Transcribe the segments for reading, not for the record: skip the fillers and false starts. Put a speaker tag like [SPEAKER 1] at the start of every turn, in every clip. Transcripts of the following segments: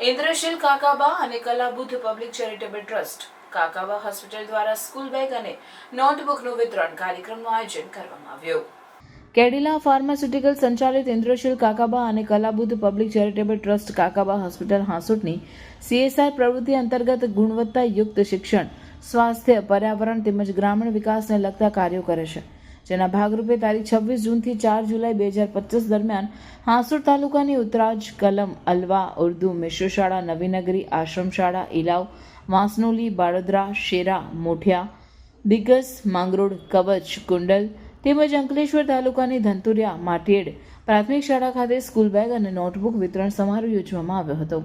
[SPEAKER 1] ઇન્દ્રશીલ કાકાબા અને Kalabuddh public charitable trust Kakaba hospital દ્વારા school bag અને નોટબુકનું વિતરણ કાર્યક્રમનું આયોજન કરવામાં આવ્યું. કેડિલા ફાર્માસ્યુટિકલ સંચાલિત ઇન્દ્રશીલ કાકાબા અને Kalabuddh public charitable trust Kakaba hospital હાંસોટની CSR પ્રવૃત્તિ અંતર્ગત ગુણવત્તાયુક્ત શિક્ષણ, સ્વાસ્થ્ય, પર્યાવરણ તેમજ ગ્રામીણ વિકાસને લગતા કાર્યો કરે છે. જેના ભાગરૂપે તારીખ 26 જૂનથી 4 જુલાઈ 2025 દરમિયાન હાંસોટ તાલુકાની ઉતરાજ, કલમ, અલવા, ઉર્દુ મિશ્ર શાળા, નવીનગરી, આશ્રમ શાળા, ઇલાવ, વાંસનોલી, બાળોદરા, શેરા, મોઠિયા, દિગ્ગસ, માંગરોળ, કવચ, કુંડલ તેમજ અંકલેશ્વર તાલુકાની ધંતુરિયા, માટીએડ પ્રાથમિક શાળા ખાતે સ્કૂલ બેગ અને નોટબુક વિતરણ સમારોહ યોજવામાં આવ્યો હતો.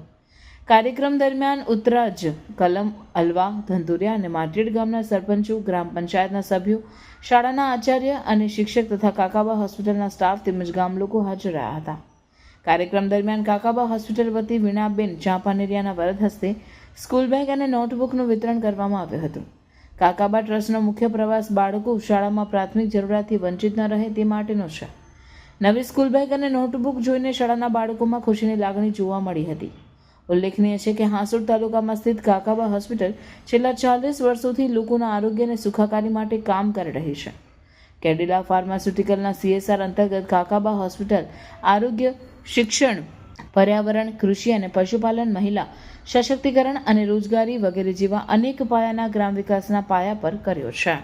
[SPEAKER 1] કાર્યક્રમ દરમિયાન ઉતરાજ, કલમ, અલવા, ધંતુરિયા અને માટીએડ ગામના સરપંચો, ગ્રામ પંચાયતના સભ્યો, શાળાના આચાર્ય અને શિક્ષક તથા કાકાબા હોસ્પિટલના સ્ટાફ તેમજ ગામ લોકો હાજર રહ્યા હતા. કાર્યક્રમ દરમિયાન કાકાબા હોસ્પિટલ વતી વીણાબેન ચાંપાનેરિયાના વરદ હસ્તે સ્કૂલ બેગ અને નોટબુકનું વિતરણ કરવામાં આવ્યું હતું. કાકાબા ટ્રસ્ટનો મુખ્ય પ્રવાસ બાળકો શાળામાં પ્રાથમિક જરૂરિયાતથી વંચિત ન રહે તે માટેનો છે. નવી સ્કૂલ બેગ અને નોટબુક જોઈને શાળાના બાળકોમાં ખુશીની લાગણી જોવા મળી હતી. ઉલ્લેખનીય છે કે હાંસોટ તાલુકામાં સ્થિત કાકાબા હોસ્પિટલ છેલ્લા 40 વર્ષોથી લોકોના આરોગ્ય અને સુખાકારી માટે કામ કરી રહી છે. કેડિલા ફાર્માસ્યુટિકલના CSR અંતર્ગત કાકાબા હોસ્પિટલ આરોગ્ય, શિક્ષણ, પર્યાવરણ, કૃષિ અને પશુપાલન, મહિલા સશક્તિકરણ અને રોજગારી વગેરે જેવા અનેક પાયાના ગ્રામ વિકાસના પાયા પર કર્યો છે.